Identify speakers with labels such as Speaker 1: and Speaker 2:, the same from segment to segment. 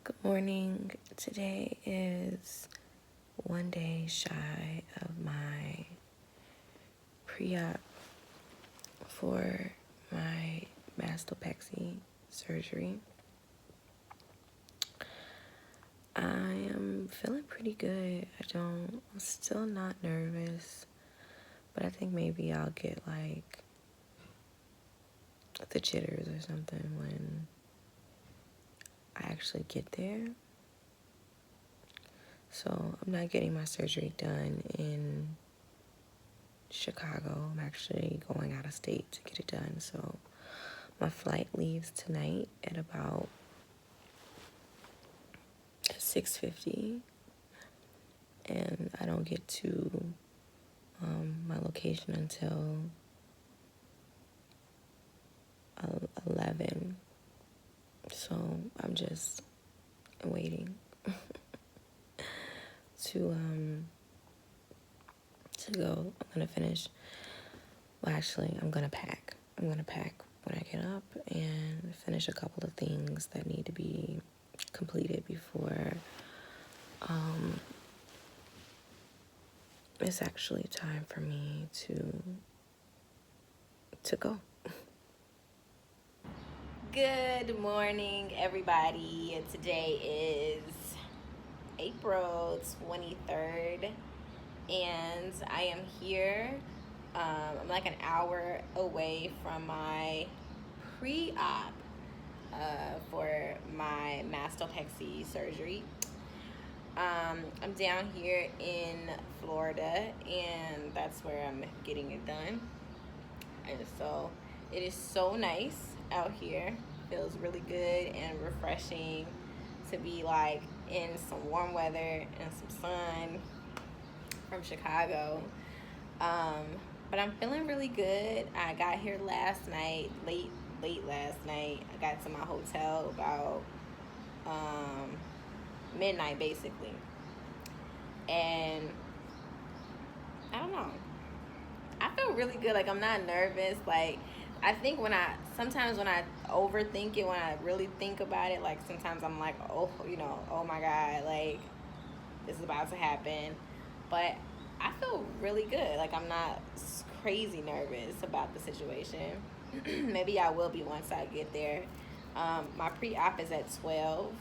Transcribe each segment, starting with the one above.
Speaker 1: Good morning. Today is one day shy of my pre-op for my mastopexy surgery. I am feeling pretty good. I'm still not nervous, but I think maybe I'll get like the jitters or something when I actually get there. So I'm not getting my surgery done in Chicago. I'm actually going out of state to get it done. So my flight leaves tonight at about 6:50, and I don't get to my location until 11. So I'm just waiting to go. I'm gonna finish. Well, actually, I'm gonna pack. I'm gonna pack when I get up and finish a couple of things that need to be completed before it's actually time for me to go. Good morning, everybody. Today is April 23rd, and I am here. I'm like an hour away from my pre-op for my mastopexy surgery. I'm down here in Florida, and that's where I'm getting it done. And so it is so nice out here. Feels really good and refreshing to be like in some warm weather and some sun from Chicago. But I'm feeling really good. I got here last night, late last night. I got to my hotel about midnight basically. And I don't know. I feel really good. Like, I'm not nervous. Like, I think sometimes when I overthink it, when I really think about it, like sometimes I'm like, oh my God, like this is about to happen. But I feel really good. Like, I'm not crazy nervous about the situation. Maybe I will be once I get there. My pre-op is at 12.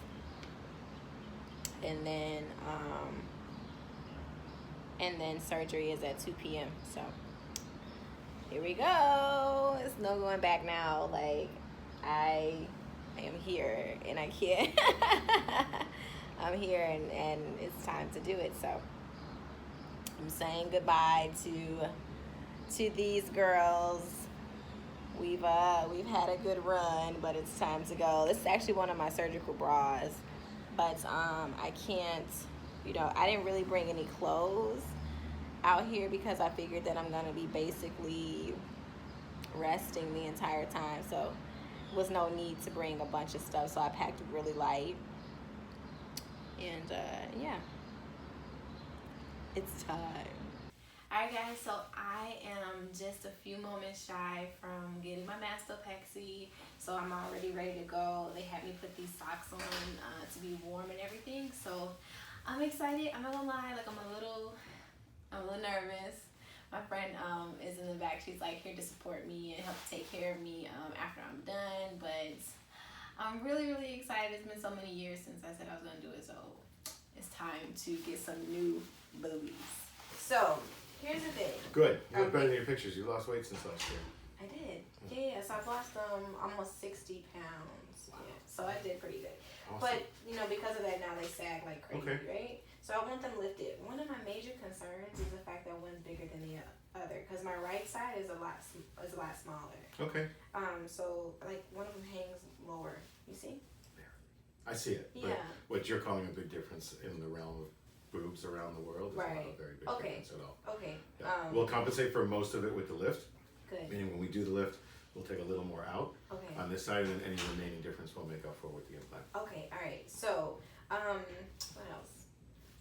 Speaker 1: And then surgery is at 2 p.m. So here we go. It's no going back now. Like, I am here and I can't. I'm here and it's time to do it. So I'm saying goodbye to these girls. We've had a good run, but it's time to go. This is actually one of my surgical bras, but I can't. I didn't really bring any clothes out here because I figured that I'm gonna be basically resting the entire time, so was no need to bring a bunch of stuff, so I packed really light. And yeah, it's time. Alright guys, so I am just a few moments shy from getting my mastopexy, so I'm already ready to go. They had me put these socks on to be warm and everything, so I'm excited. I'm not gonna lie, like I'm a little nervous. My friend is in the back. She's like here to support me and help take care of me after I'm done. But I'm really, really excited. It's been so many years since I said I was gonna do it, so it's time to get some new boobies. So here's the thing.
Speaker 2: Good. You look better than your pictures. You lost weight since last year.
Speaker 1: I did. Yeah, so I've lost almost 60 pounds. Wow. Yeah, so I did pretty good. Awesome. But because of that, now they sag like crazy, right? So I want them lifted. One of my major concerns is the fact that one's bigger than the other, because my right side is a lot smaller.
Speaker 2: Okay.
Speaker 1: So like one of them hangs lower. You see?
Speaker 2: I see it.
Speaker 1: Yeah.
Speaker 2: But what you're calling a big difference in the realm of boobs around the world is not a very big difference at all.
Speaker 1: Okay.
Speaker 2: Yeah. We'll compensate for most of it with the lift.
Speaker 1: Good.
Speaker 2: Meaning when we do the lift, we'll take a little more out on this side, and then any remaining difference we'll make up for with the implant.
Speaker 1: Okay. All right. So, what else?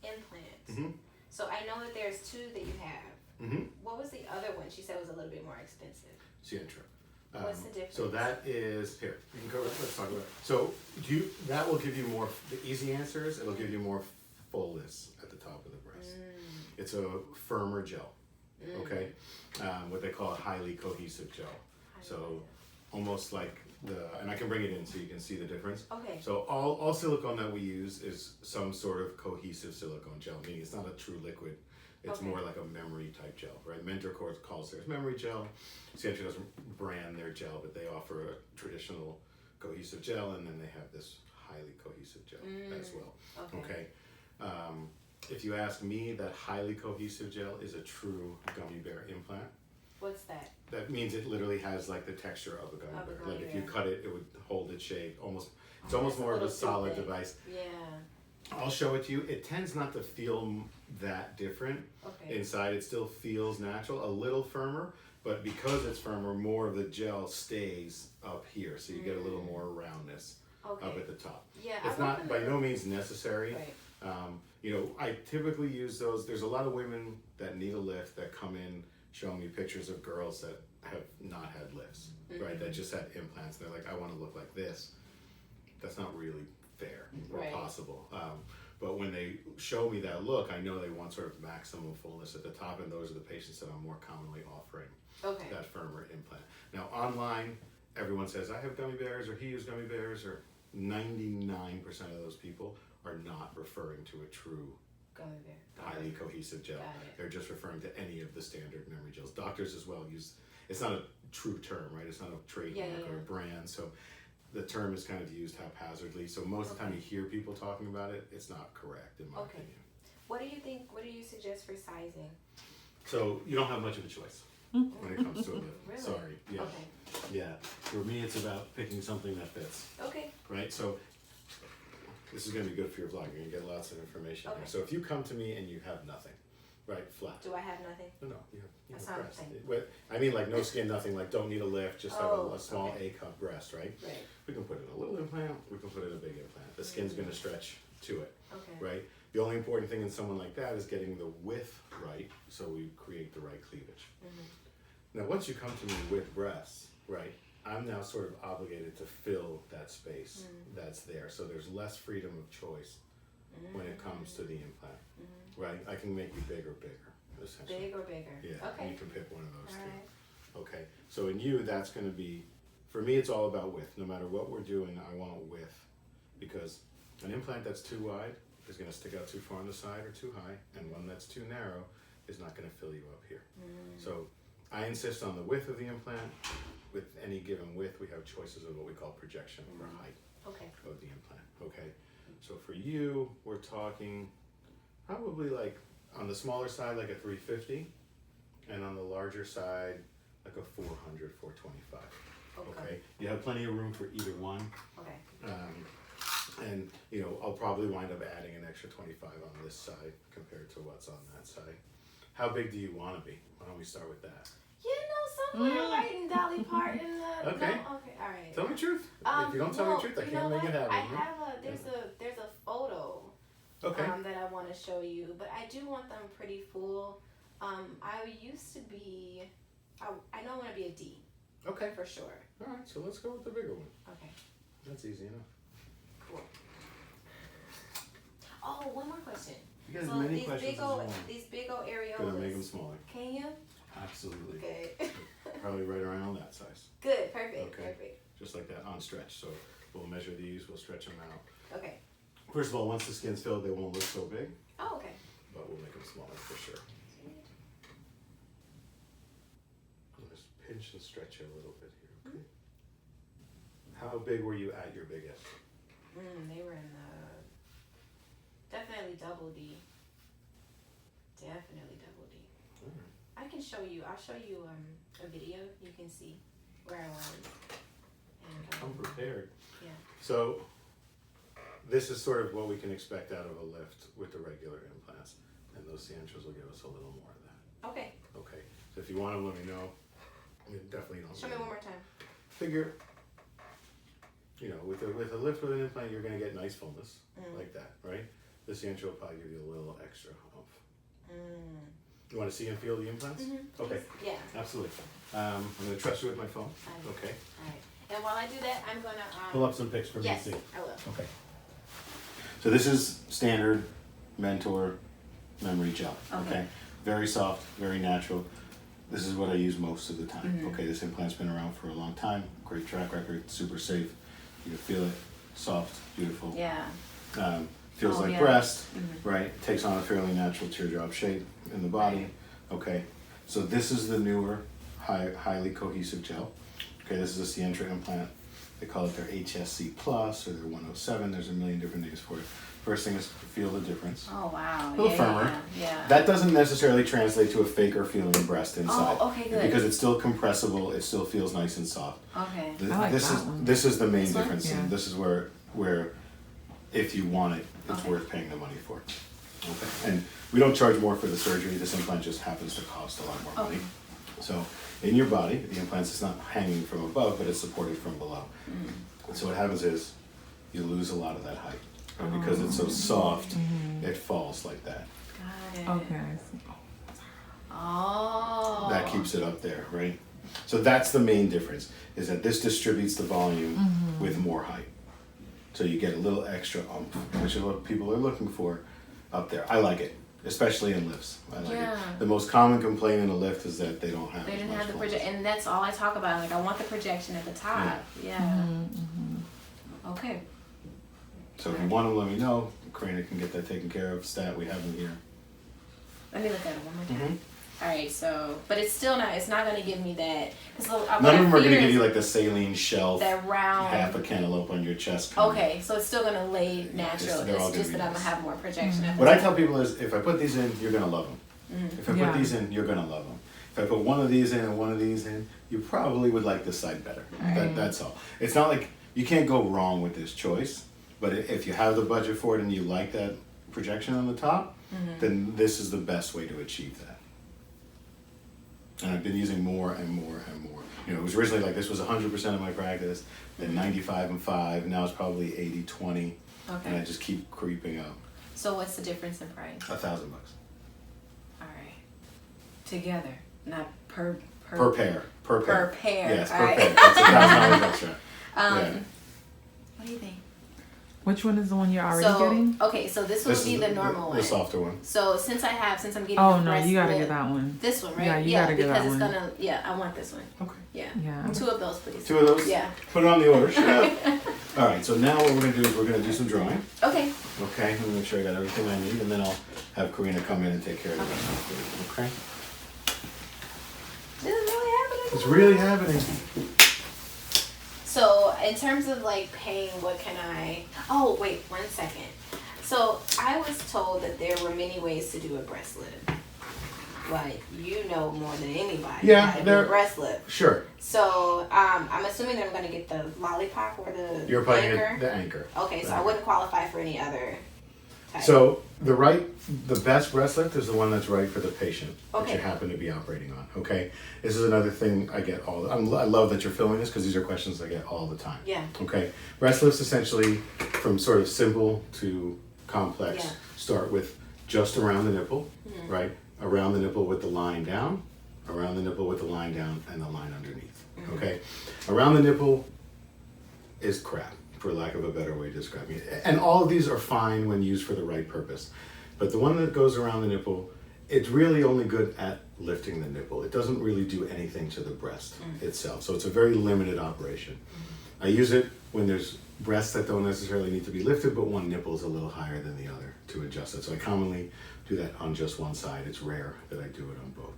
Speaker 1: Implant.
Speaker 2: Mm-hmm.
Speaker 1: So I know that there's two that you have.
Speaker 2: Mm-hmm.
Speaker 1: What was the other one? She said it was a little bit more expensive.
Speaker 2: Sientra.
Speaker 1: What's the difference?
Speaker 2: So that is, here, you can go, let's talk about it. So that will give you more, the easy answer is, it'll give you more fullness at the top of the breast. It's a firmer gel, okay? What they call a highly cohesive gel. So almost like and I can bring it in so you can see the difference.
Speaker 1: Okay.
Speaker 2: So all silicone that we use is some sort of cohesive silicone gel, meaning it's not a true liquid. It's more like a memory type gel, right? Mentor calls theirs memory gel. Sientra doesn't brand their gel, but they offer a traditional cohesive gel, and then they have this highly cohesive gel as well. Okay. If you ask me, that highly cohesive gel is a true gummy bear implant.
Speaker 1: What's that?
Speaker 2: That means it literally has like the texture of a gummy bear. Like if you cut it, it would hold its shape. It's almost more of a solid device.
Speaker 1: Yeah.
Speaker 2: I'll show it to you. It tends not to feel that different. Inside it still feels natural, a little firmer, but because it's firmer, more of the gel stays up here, so you get a little more roundness up at the top.
Speaker 1: Yeah,
Speaker 2: it's not by no means necessary. You know, I typically use those. There's a lot of women that need a lift that come in showing me pictures of girls that have not had lifts, right? That just had implants. They're like, I want to look like this. That's not really fair or possible. But when they show me that look, I know they want sort of maximum fullness at the top, and those are the patients that I'm more commonly offering that firmer implant. Now online, everyone says, I have gummy bears, or he used gummy bears, or 99% of those people are not referring to a true
Speaker 1: gummy bear,
Speaker 2: highly cohesive gel. They're just referring to any of the standard memory gels. Doctors as well use, it's not a true term, right? It's not a trademark or a brand. So the term is kind of used haphazardly. So most of the time you hear people talking about it, it's not correct in my opinion.
Speaker 1: What do you think, what do you suggest for sizing?
Speaker 2: So you don't have much of a choice when it comes to a lift.
Speaker 1: Really?
Speaker 2: Sorry. Yeah. Yeah. For me, it's about picking something that fits. Right? So this is going to be good for your vlog. You're going to get lots of information here. So if you come to me and you have nothing, right, flat.
Speaker 1: Do I have nothing?
Speaker 2: No, you have
Speaker 1: That's
Speaker 2: breast. I mean like no skin, nothing, like don't need a lift, just have a small A-cup breast, right? We can put in a little implant, we can put in a big implant. The skin's going to stretch to it, right? The only important thing in someone like that is getting the width right, so we create the right cleavage. Now once you come to me with breasts, right, I'm now sort of obligated to fill that space that's there. So there's less freedom of choice when it comes to the implant, right? I can make you big or bigger, essentially.
Speaker 1: Big or bigger.
Speaker 2: Yeah, you can pick one of those two. Okay, so in you, that's going to be, for me, it's all about width. No matter what we're doing, I want width, because an implant that's too wide is going to stick out too far on the side or too high, and one that's too narrow is not going to fill you up here. So I insist on the width of the implant. With any given width, we have choices of what we call projection for height of the implant. Okay, so for you, we're talking probably like on the smaller side, like a 350, and on the larger side, like a 400, 425. Okay, you have plenty of room for either one. And you know, I'll probably wind up adding an extra 25 on this side compared to what's on that side. How big do you want to be? Why don't we start with that?
Speaker 1: You know, somewhere right in Dolly Parton.
Speaker 2: Okay.
Speaker 1: No, okay, all right.
Speaker 2: Tell me the truth. If you don't tell me the truth, I can't make it happen.
Speaker 1: I have there's a photo that I want to show you, but I do want them pretty full. I used to be, I know I want to be a D.
Speaker 2: Okay.
Speaker 1: For sure.
Speaker 2: All right, so let's go with the bigger one.
Speaker 1: Okay.
Speaker 2: That's easy enough.
Speaker 1: Cool. Oh, one more question.
Speaker 2: You got as many questions as you want.
Speaker 1: These big old areolas.
Speaker 2: Gonna make them smaller.
Speaker 1: Can you?
Speaker 2: Absolutely.
Speaker 1: Okay.
Speaker 2: Probably right around that size.
Speaker 1: Good, perfect,
Speaker 2: Okay.
Speaker 1: perfect.
Speaker 2: Just like that on stretch. So we'll measure these, we'll stretch them out.
Speaker 1: Okay.
Speaker 2: First of all, once the skin's filled, they won't look so big.
Speaker 1: Oh, okay.
Speaker 2: But we'll make them smaller for sure. I'll just pinch and stretch you a little bit here, okay? How big were you at your biggest?
Speaker 1: They were in definitely double D. Definitely double D. I can show you. I'll show you a video. You can see where I was. And,
Speaker 2: I'm prepared.
Speaker 1: Yeah.
Speaker 2: So this is sort of what we can expect out of a lift with the regular implants, and those Sientras will give us a little more of that.
Speaker 1: Okay.
Speaker 2: Okay. So if you want to let me know, I mean, definitely don't.
Speaker 1: Show me one more time.
Speaker 2: Figure. You know, with a lift with an implant, you're going to get nice fullness like that, right? The Sientra will probably give you a little extra oomph. You want to see and feel the implants?
Speaker 1: Mm-hmm.
Speaker 2: Okay.
Speaker 1: Yeah.
Speaker 2: Absolutely. I'm going to trust you with my phone. Okay.
Speaker 1: All right. And while I do that, I'm gonna
Speaker 2: Pull up some pics for me
Speaker 1: yes,
Speaker 2: to see.
Speaker 1: I will.
Speaker 2: Okay. So this is standard Mentor memory gel. Okay. Very soft, very natural. This is what I use most of the time. Okay, this implant's been around for a long time. Great track record, super safe. You can feel it, soft, beautiful.
Speaker 1: Yeah.
Speaker 2: Feels like breast, right? Takes on a fairly natural teardrop shape in the body. Okay, so this is the newer, highly cohesive gel. Okay, this is a Sientra implant. They call it their HSC Plus or their 107. There's a million different names for it. First thing is feel the difference.
Speaker 1: Oh wow.
Speaker 2: A little firmer.
Speaker 1: Yeah.
Speaker 2: That doesn't necessarily translate to a faker feeling breast inside.
Speaker 1: Oh, okay, good.
Speaker 2: Because it's still compressible. It still feels nice and soft.
Speaker 1: Okay.
Speaker 3: I like
Speaker 2: this
Speaker 3: that
Speaker 2: is
Speaker 3: one.
Speaker 2: this is the main
Speaker 1: This one?
Speaker 2: difference, and
Speaker 3: Yeah.
Speaker 2: this is where if you want it, it's
Speaker 1: Okay.
Speaker 2: worth paying the money for. Okay, and we don't charge more for the surgery. This implant just happens to cost a lot more money. So in your body, the implant is not hanging from above, but it's supported from below. And so what happens is you lose a lot of that height. Right? Because it's so soft, it falls like that.
Speaker 1: Got it.
Speaker 3: Okay.
Speaker 1: Oh.
Speaker 2: That keeps it up there, right? So that's the main difference, is that this distributes the volume with more height. So you get a little extra oomph, which is what people are looking for up there. I like it, especially in lifts. I like it. The most common complaint in a lift is that they don't have
Speaker 1: They
Speaker 2: as
Speaker 1: didn't
Speaker 2: much
Speaker 1: have the
Speaker 2: volume.
Speaker 1: projection, and that's all I talk about. Like I want the projection at the top. Yeah. Okay.
Speaker 2: So if you want them, let me know. Karina can get that taken care of. Stat, we have them here.
Speaker 1: Let me look at it one more time. All right. So, but it's still not. It's not gonna give me that.
Speaker 2: None of them are going to give you like the saline shelf,
Speaker 1: that round.
Speaker 2: half a cantaloupe on your chest. Kind of.
Speaker 1: Okay, so it's still gonna lay natural.
Speaker 2: they're all
Speaker 1: It's
Speaker 2: gonna
Speaker 1: just
Speaker 2: be
Speaker 1: that I'm
Speaker 2: nice.
Speaker 1: gonna have more projection. at the
Speaker 2: What I
Speaker 1: top.
Speaker 2: tell people is, if I put these in, you're going to love them. If I put these in, you're going to love them. If I put one of these in and one of these in, you probably would like this side better. That's all. It's not like you can't go wrong with this choice, but if you have the budget for it and you like that projection on the top, then this is the best way to achieve that. And I've been using more and more and more. You know, it was originally like this was 100% of my practice, then 95 and 5, now it's probably 80-20, and I just keep creeping up.
Speaker 1: So what's the difference in price?
Speaker 2: $1,000.
Speaker 1: All right. Together, not per
Speaker 2: Per pair. Per pair.
Speaker 1: Per pair.
Speaker 2: Yes,
Speaker 1: all
Speaker 2: per
Speaker 1: right.
Speaker 2: pair. That's $1,000 extra. Yeah.
Speaker 1: What do you think?
Speaker 3: Which one is the one you're already
Speaker 1: So
Speaker 3: getting?
Speaker 1: okay, so this will be the normal one.
Speaker 2: The softer one.
Speaker 1: So since I'm getting
Speaker 3: Oh
Speaker 1: the
Speaker 3: no,
Speaker 1: breast
Speaker 3: you gotta
Speaker 1: lip,
Speaker 3: get that one.
Speaker 1: this one, right?
Speaker 3: Yeah, you gotta get
Speaker 1: because
Speaker 3: that
Speaker 1: it's
Speaker 3: one.
Speaker 1: gonna I want this one.
Speaker 2: Okay.
Speaker 1: Yeah.
Speaker 3: Yeah.
Speaker 1: 2 of those, please.
Speaker 2: 2 of those?
Speaker 1: Yeah.
Speaker 2: Put it on the order. Shut up. All right, so now what we're going to do is we're going to do some drawing.
Speaker 1: Okay.
Speaker 2: Okay, let me make sure I got everything I need, and then I'll have Karina come in and take care of the rest of it. Okay?
Speaker 1: This is really happening.
Speaker 2: It's really happening.
Speaker 1: So in terms of like paying, what can I? Oh wait, 1 second. So I was told that there were many ways to do a breast lip. Like you know more than anybody.
Speaker 2: Yeah,
Speaker 1: how to do
Speaker 2: there-
Speaker 1: a breast lip.
Speaker 2: Sure.
Speaker 1: So I'm assuming that I'm gonna get the lollipop or the
Speaker 2: You're probably
Speaker 1: anchor.
Speaker 2: the anchor.
Speaker 1: Okay, so
Speaker 2: The
Speaker 1: I
Speaker 2: anchor.
Speaker 1: wouldn't qualify for any other type.
Speaker 2: So the best breast lift is the one that's right for the patient that
Speaker 1: Okay.
Speaker 2: you happen to be operating on. Okay, this is another thing I get I love that you're filming this because these are questions I get all the time.
Speaker 1: Yeah.
Speaker 2: Okay, breast lifts essentially from sort of simple to complex.
Speaker 1: Yeah.
Speaker 2: Start with just around the nipple, right? Around the nipple with the line down, around the nipple with the line down, and the line underneath. Okay, around the nipple is crap, for lack of a better way of describing it. And all of these are fine when used for the right purpose. But the one that goes around the nipple, it's really only good at lifting the nipple. It doesn't really do anything to the breast itself. So it's a very limited operation. I use it when there's breasts that don't necessarily need to be lifted, but one nipple is a little higher than the other to adjust it. So I commonly do that on just one side. It's rare that I do it on both.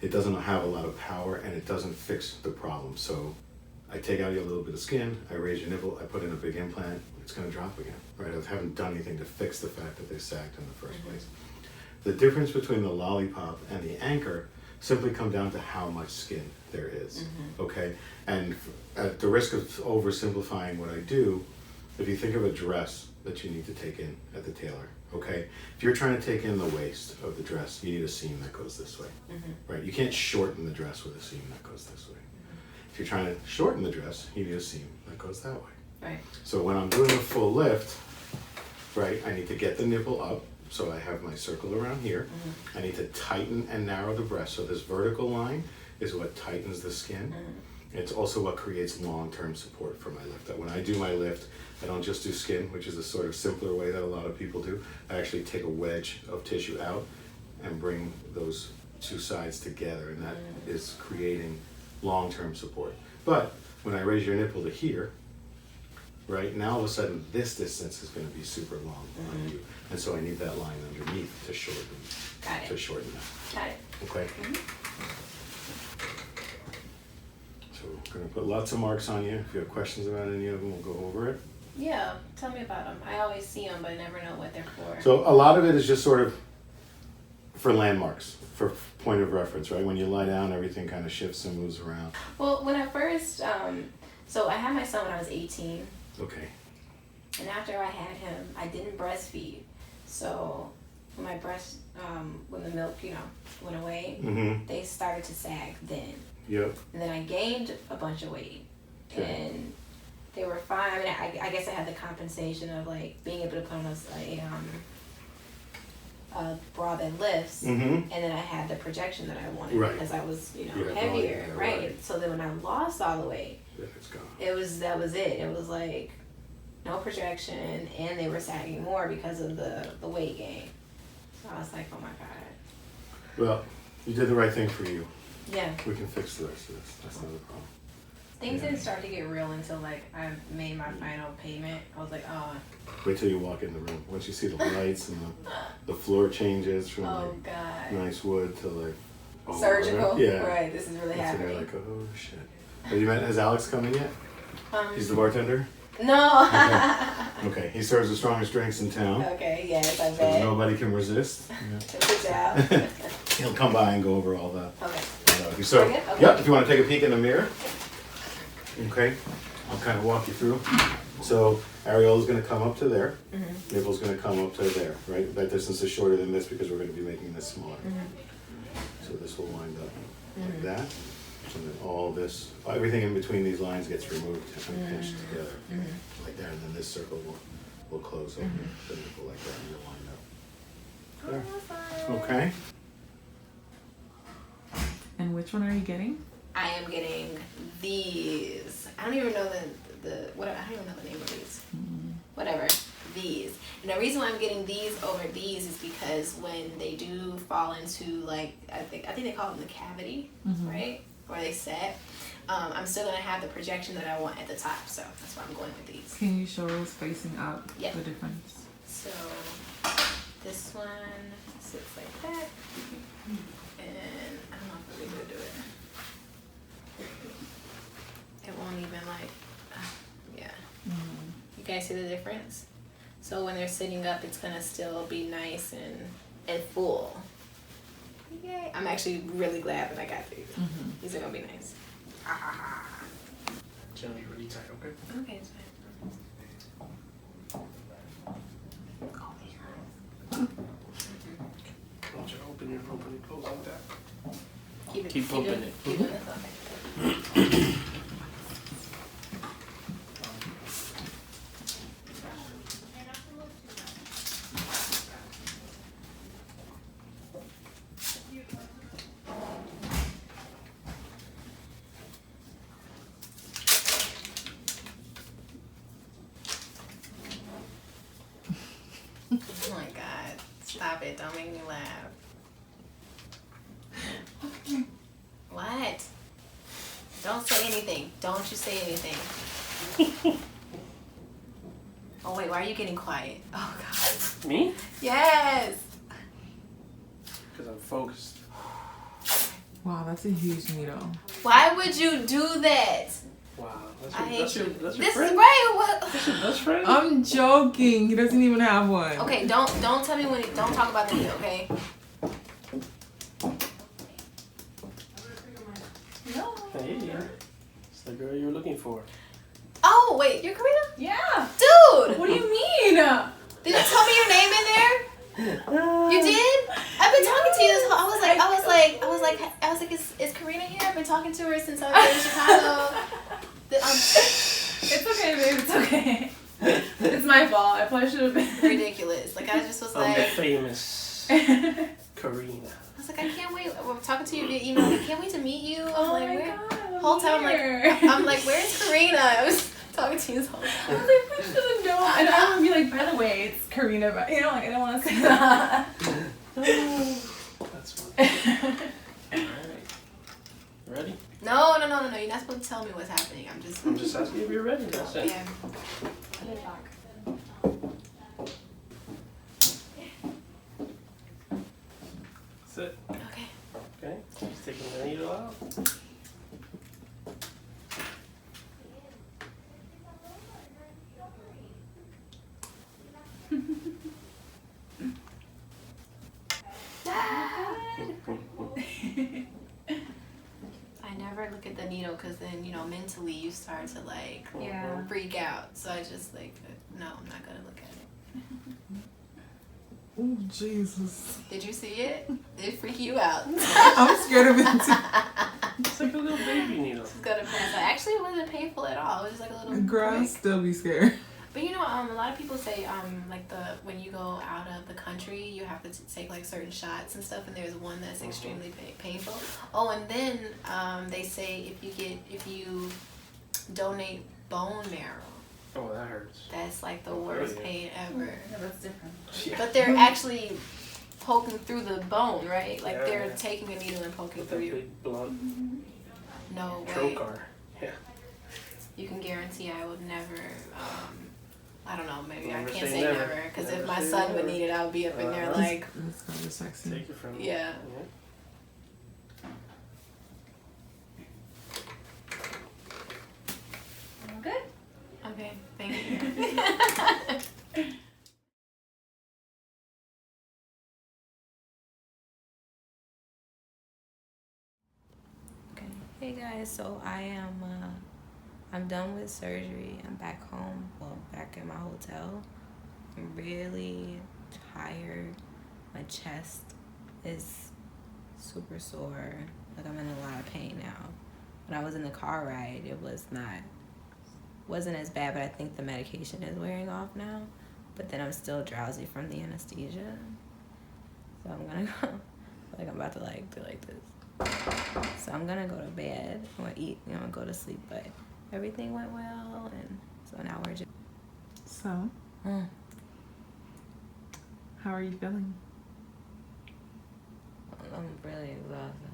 Speaker 2: It doesn't have a lot of power and it doesn't fix the problem. So I take out a little bit of skin, I raise your nipple, I put in a big implant, it's going to drop again, right? I haven't done anything to fix the fact that they sagged in the first place. The difference between the lollipop and the anchor simply come down to how much skin there is, okay? And at the risk of oversimplifying what I do, if you think of a dress that you need to take in at the tailor, okay? If you're trying to take in the waist of the dress, you need a seam that goes this way, right? You can't shorten the dress with a seam that goes this way. If you're trying to shorten the dress, you need a seam that goes that way.
Speaker 1: Right.
Speaker 2: So when I'm doing a full lift, right, I need to get the nipple up So I have my circle around here. I need to tighten and narrow the breast. So this vertical line is what tightens the skin. It's also what creates long-term support for my lift. That when I do my lift, I don't just do skin, which is a sort of simpler way that a lot of people do. I actually take a wedge of tissue out and bring those two sides together, and that is creating long-term support. But when I raise your nipple to here, right, now all of a sudden this distance is going to be super long on you, and so I need that line underneath to shorten.
Speaker 1: Got it.
Speaker 2: To shorten that.
Speaker 1: Got it.
Speaker 2: Okay. So we're going to put lots of marks on you. If you have questions about any of them, we'll go over it.
Speaker 1: Yeah, tell me about them. I always see them, but I never know what they're for.
Speaker 2: So a lot of it is just sort of for landmarks, for point of reference, right? When you lie down, everything kind of shifts and moves around.
Speaker 1: Well, when I first, so I had my son when I was 18.
Speaker 2: Okay.
Speaker 1: And after I had him, I didn't breastfeed. So when my breast, when the milk, went away, they started to sag then.
Speaker 2: Yep.
Speaker 1: And then I gained a bunch of weight.
Speaker 2: Okay.
Speaker 1: And they were fine. I mean, I guess I had the compensation of like being able to put on a bra that lifts, and then I had the projection that I wanted because I was, heavier, right? So then when I lost all the weight,
Speaker 2: it's gone.
Speaker 1: that was it. It was like no projection, and they were sagging more because of the weight gain. So I was like, oh my god.
Speaker 2: Well, you did the right thing for you.
Speaker 1: Yeah.
Speaker 2: We can fix the rest of this. That's not a problem.
Speaker 1: Things didn't start to get real until like I made my final payment. I was like, oh.
Speaker 2: Wait till you walk in the room. Once you see the lights and the floor changes from
Speaker 1: God.
Speaker 2: nice wood to like
Speaker 1: surgical.
Speaker 2: Yeah.
Speaker 1: Right. This is really
Speaker 2: and
Speaker 1: happening.
Speaker 2: So you're like, oh shit. Have you met? Has Alex come in yet? He's the bartender.
Speaker 1: No.
Speaker 2: Okay. He serves the strongest drinks in town.
Speaker 1: Okay. Yes, I
Speaker 2: So
Speaker 1: bet.
Speaker 2: nobody can resist.
Speaker 1: Good job.
Speaker 2: He'll come by and go over all that.
Speaker 1: Okay.
Speaker 2: So,
Speaker 1: Okay.
Speaker 2: yep. If you want to take a peek in the mirror. Okay, I'll kind of walk you through. So areola's going to come up to there. Nipple's going to come up to there, right? That distance is shorter than this because we're going to be making this smaller. So this will wind up like that. And then all this, everything in between these lines gets removed and pinched together. Like there, and then this circle will close over the nipple like that, and you'll wind up. There. Okay.
Speaker 3: And which one are you getting?
Speaker 1: I am getting these. I don't even know I don't even know the name of these. Whatever. These. And the reason why I'm getting these over these is because when they do fall into like I think they call them the cavity, right? Where they set. I'm still gonna have the projection that I want at the top, so that's why I'm going with these.
Speaker 3: Can you show us spacing out the difference?
Speaker 1: So this one sits like that, and I don't know if I'm gonna do it. It won't even like, You guys see the difference? So when they're sitting up, it's gonna still be nice and full. Yay! I'm actually really glad that I got these. These are gonna be nice.
Speaker 4: Gonna be really tight, okay?
Speaker 1: Okay, it's fine.
Speaker 4: Don't you open it, close like that.
Speaker 1: Keep
Speaker 4: Keep pumping it.
Speaker 1: Keep doing this, okay. Oh my god. Stop it. Don't make me laugh. What? Don't say anything. Don't you say anything. Oh wait, why are you getting quiet? Oh god.
Speaker 4: Me?
Speaker 1: Yes!
Speaker 4: Because I'm focused.
Speaker 3: Wow, that's a huge needle.
Speaker 1: Why would you do that?
Speaker 4: Wow.
Speaker 1: I hate
Speaker 4: That's your
Speaker 1: this
Speaker 4: friend?
Speaker 1: is right. What?
Speaker 4: That's your best friend?
Speaker 3: I'm joking. He doesn't even have one.
Speaker 1: Okay, don't tell me don't talk about the needle, okay? No.
Speaker 4: Hey, it's the girl you were looking for.
Speaker 1: Oh wait, you're Karina?
Speaker 5: Yeah.
Speaker 1: Dude!
Speaker 5: What do you mean?
Speaker 1: Did you tell me your name in there? You did? I've been talking to you this whole. I was like, is Karina here? I've been talking to her since I've been in Chicago.
Speaker 5: It's okay, babe. It's okay.
Speaker 3: It's my fault. I probably should have been
Speaker 1: ridiculous. Like I just was
Speaker 4: I'm the
Speaker 1: like,
Speaker 4: famous Karina.
Speaker 1: I was like, I can't wait. I'm talking to you via email. I can't wait to meet you. I'm like,
Speaker 3: my
Speaker 1: where?
Speaker 3: God,
Speaker 1: Whole time I'm like, where's Karina? I was talking to you this whole
Speaker 3: I
Speaker 1: time.
Speaker 3: was like, I should have known. And I would be like, by the way, it's Karina, but you know, like I don't want to say that.
Speaker 4: That's funny. Alright. Ready?
Speaker 1: No. You're not supposed to tell me what's happening. I'm just
Speaker 4: asking if you're ready. That's it.
Speaker 1: Yeah.
Speaker 4: That's it.
Speaker 1: Okay.
Speaker 4: Okay. Just taking the needle out.
Speaker 1: I never look at the needle because then, mentally you start to like freak out. So I just like, no, I'm not going to look at it.
Speaker 3: Oh, Jesus.
Speaker 1: Did you see it? Did it freak you out?
Speaker 3: I'm scared of it too.
Speaker 4: It's like a little baby needle.
Speaker 1: It's gonna pass. Actually, it wasn't painful at all. It was just like a little
Speaker 3: Girl, I'd
Speaker 1: prick.
Speaker 3: still be scared.
Speaker 1: But a lot of people say like when you go out of the country, you have to take like certain shots and stuff, and there's one that's extremely painful. Oh, and then they say if you donate bone marrow,
Speaker 4: Oh, that hurts.
Speaker 1: that's like the worst pain ever.
Speaker 3: Yeah, that's different.
Speaker 4: Yeah.
Speaker 1: But they're actually poking through the bone, right? Like
Speaker 4: Yeah,
Speaker 1: they're
Speaker 4: yeah.
Speaker 1: taking a needle and poking
Speaker 4: With
Speaker 1: through
Speaker 4: that
Speaker 1: you.
Speaker 4: big blunt
Speaker 1: No way.
Speaker 4: trocar. Yeah.
Speaker 1: You can guarantee I would never. I don't know. Maybe
Speaker 4: Never
Speaker 1: I can't
Speaker 4: say
Speaker 1: say
Speaker 4: never.
Speaker 1: never because if
Speaker 4: Never
Speaker 1: my
Speaker 4: say
Speaker 1: son would
Speaker 4: never.
Speaker 1: need it, I would be up in there
Speaker 4: Uh-huh.
Speaker 1: like,
Speaker 3: It's kind of sexy.
Speaker 4: Take it from
Speaker 1: yeah.
Speaker 3: Good.
Speaker 1: Okay, thank you. Okay. Hey guys, so I'm done with surgery. I'm back home, back in my hotel. I'm really tired. My chest is super sore. Like I'm in a lot of pain now. When I was in the car ride, it wasn't as bad, but I think the medication is wearing off now. But then I'm still drowsy from the anesthesia. So I'm gonna go, like I'm about to like do like this. So I'm gonna go to bed. I'm gonna eat, go to sleep. But everything went well, and so now we're just.
Speaker 3: So, how are you feeling?
Speaker 1: I'm really exhausted.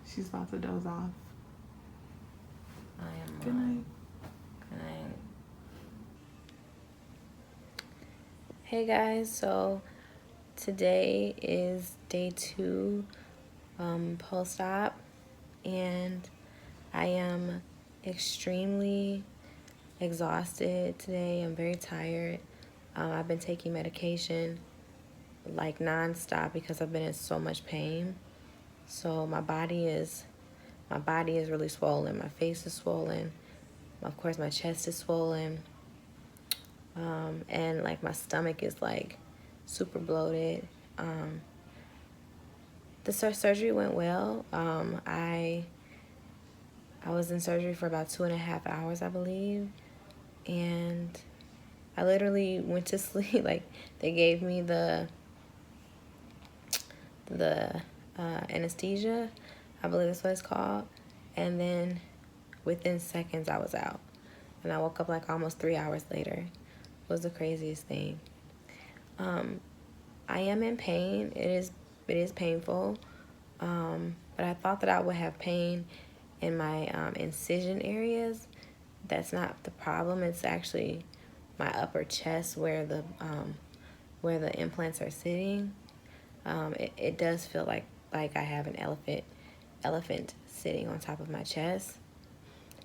Speaker 3: She's about to doze off.
Speaker 1: I am.
Speaker 3: Good night.
Speaker 1: Good night. Hey guys, so today is day 2 post-op, and I am extremely exhausted today. I'm very tired. I've been taking medication like non-stop because I've been in so much pain. So my body is really swollen. My face is swollen. Of course, my chest is swollen. And like my stomach is like super bloated. The surgery went well. I was in surgery for about 2.5 hours, I believe. And I literally went to sleep. Like they gave me the anesthesia, I believe that's what it's called, and then within seconds I was out, and I woke up like almost 3 hours later. It was the craziest thing. I am in pain. It is painful, but I thought that I would have pain in my incision areas. That's not the problem. It's actually my upper chest where the implants are sitting. It does feel like I have an elephant sitting on top of my chest,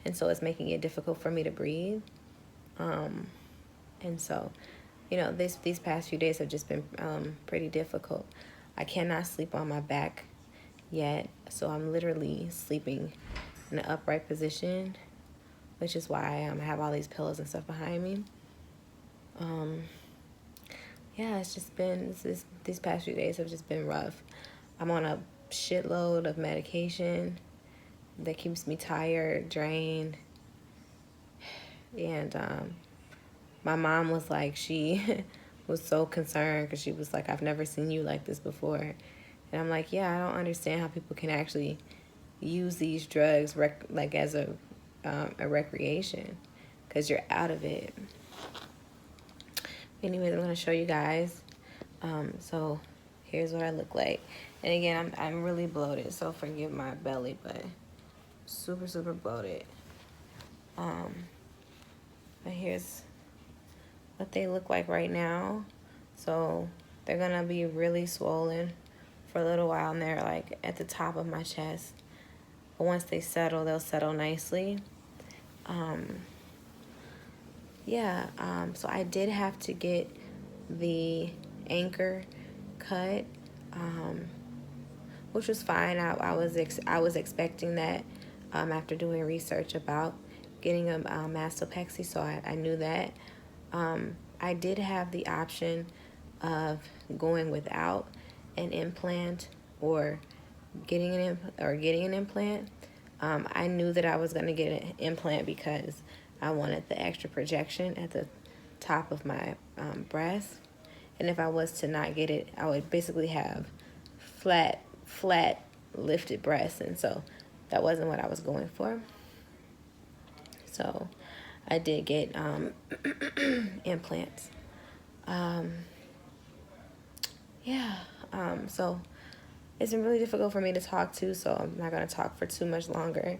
Speaker 1: and so it's making it difficult for me to breathe. And so, these past few days have just been pretty difficult. I cannot sleep on my back yet, so I'm literally sleeping in an upright position, which is why I have all these pillows and stuff behind me. Yeah, it's just been, these past few days have just been rough. I'm on a shitload of medication that keeps me tired, drained, and my mom was like, she was so concerned because she was like, I've never seen you like this before. And I'm like, yeah, I don't understand how people can actually use these drugs like as a recreation, because you're out of it. Anyways, I'm going to show you guys. So here's what I look like. And again, I'm really bloated, so forgive my belly, but super, super bloated. But here's what they look like right now. So they're gonna be really swollen for a little while, and they're like at the top of my chest. But once they settle, they'll settle nicely. So I did have to get the anchor cut, which was fine. I was expecting that after doing research about getting a mastopexy, so I knew that. I did have the option of going without an implant or getting an implant. I knew that I was going to get an implant because I wanted the extra projection at the top of my breast. And if I was to not get it, I would basically have flat lifted breasts. And so that wasn't what I was going for. So I did get implants. So it's been really difficult for me to talk to, so I'm not going to talk for too much longer.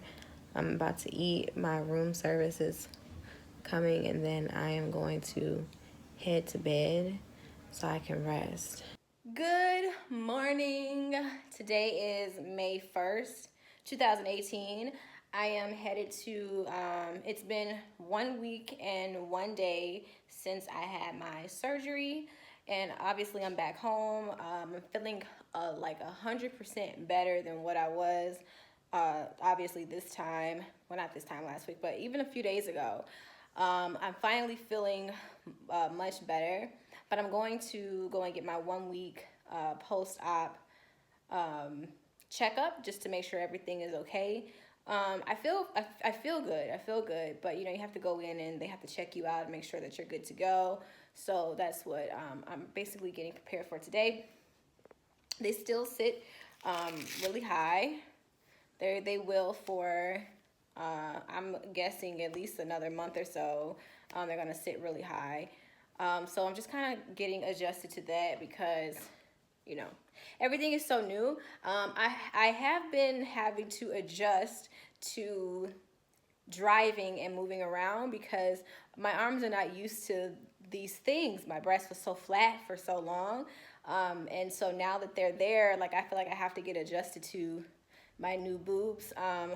Speaker 1: I'm about to eat. My room service is coming, and then I am going to head to bed so I can rest. Good morning. Today is May 1st, 2018. I am headed to, it's been 1 week and 1 day since I had my surgery. And obviously I'm back home. I'm feeling like 100% better than what I was obviously this time, well, not this time last week, but even a few days ago. I'm finally feeling much better, but I'm going to go and get my 1 week post-op checkup just to make sure everything is okay. I feel good, but you have to go in and they have to check you out and make sure that you're good to go. So that's what I'm basically getting prepared for today. They still sit really high. They will for I'm guessing at least another month or so. They're gonna sit really high. So I'm just kind of getting adjusted to that because everything is so new. I have been having to adjust to driving and moving around because my arms are not used to these things. My breast was so flat for so long. And so now that they're there, like I feel like I have to get adjusted to my new boobs. I'm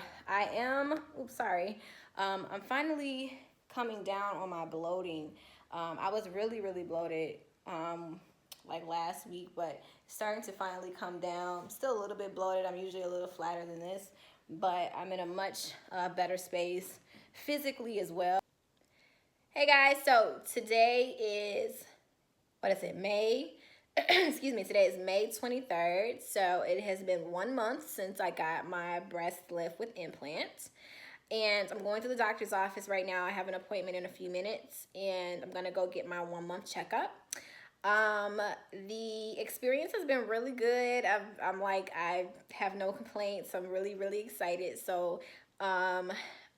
Speaker 1: finally coming down on my bloating. I was really, really bloated like last week, but starting to finally come down. I'm still a little bit bloated. I'm usually a little flatter than this, but I'm in a much better space physically as well. Hey guys, so today is, May? Excuse me, today is May 23rd. So it has been 1 month since I got my breast lift with implants. And I'm going to the doctor's office right now. I have an appointment in a few minutes, and I'm gonna go get my 1 month checkup. The experience has been really good. I have no complaints. I'm really, really excited. So, I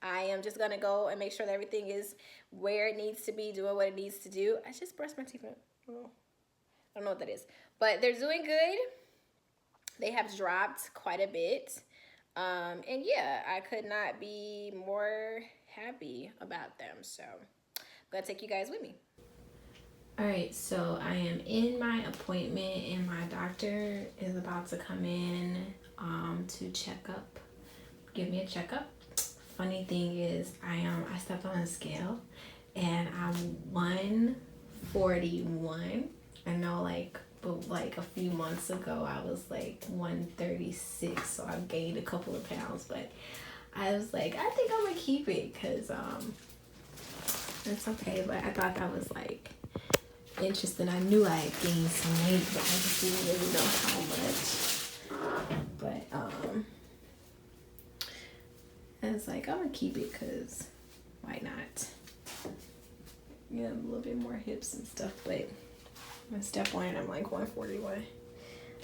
Speaker 1: am just gonna go and make sure that everything is where it needs to be, doing what it needs to do. I just brushed my teeth. I don't know what that is, but they're doing good. They have dropped quite a bit. And yeah, I could not be more happy about them. So I'm gonna take you guys with me. All right, so I am in my appointment and my doctor is about to come in to give me a checkup. Funny thing is I stepped on a scale and I'm 141. I know but a few months ago I was like 136, so I've gained a couple of pounds, but I was like, I think I'm gonna keep it because it's okay. But I thought that was interesting. I knew I had gained some weight, but I just didn't really know how much. But I was like, I'm gonna keep it because why not? a little bit more hips and stuff, but I'm gonna step on it. I'm like 141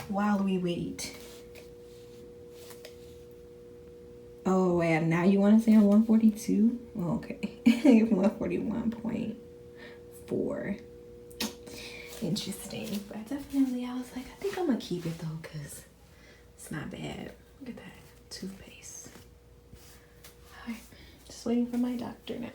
Speaker 1: while we wait. Oh, wait, now you want to say on 142? Okay. 141.4. Interesting. But definitely, I was like, I think I'm going to keep it, though, because it's not bad. Look at that toothpaste. All right. Just waiting for my doctor now.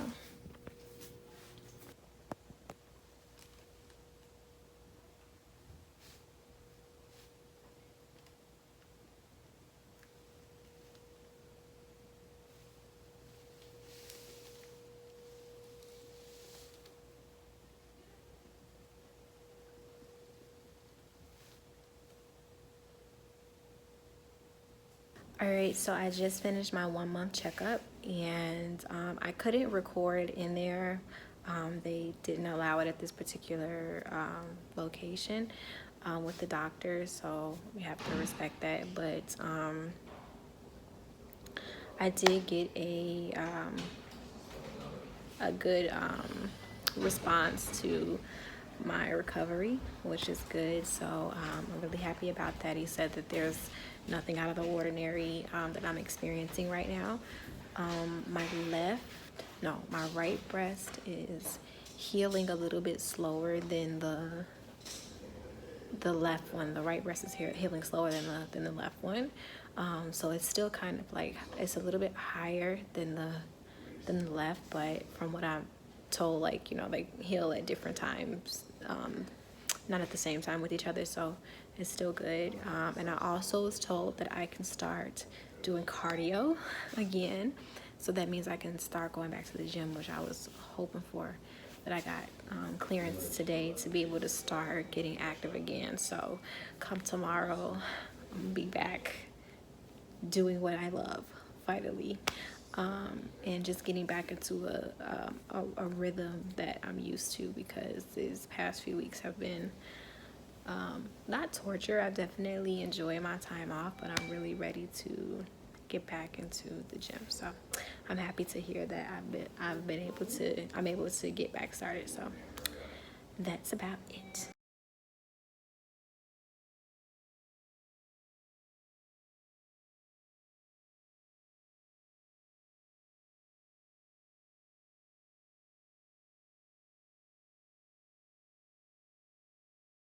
Speaker 1: All right, so I just finished my 1 month checkup, and I couldn't record in there. They didn't allow it at this particular location with the doctor, so we have to respect that. But I did get a good response to my recovery, which is good. So I'm really happy about that. He said that there's nothing out of the ordinary that I'm experiencing right now. My right breast is healing a little bit slower than the left one. The right breast is healing slower than the left one. So it's still kind of like, it's a little bit higher than the left, but from what I'm told, like, you know, they heal at different times, not at the same time with each other, so it's still good. And I also was told that I can start doing cardio again, so that means I can start going back to the gym, which I was hoping for. That I got clearance today to be able to start getting active again. So come tomorrow, I'm gonna be back doing what I love, finally. And just getting back into a rhythm that I'm used to, because these past few weeks have been not torture. I definitely enjoy my time off, but I'm really ready to get back into the gym. So I'm happy to hear that I'm able to get back started. So that's about it.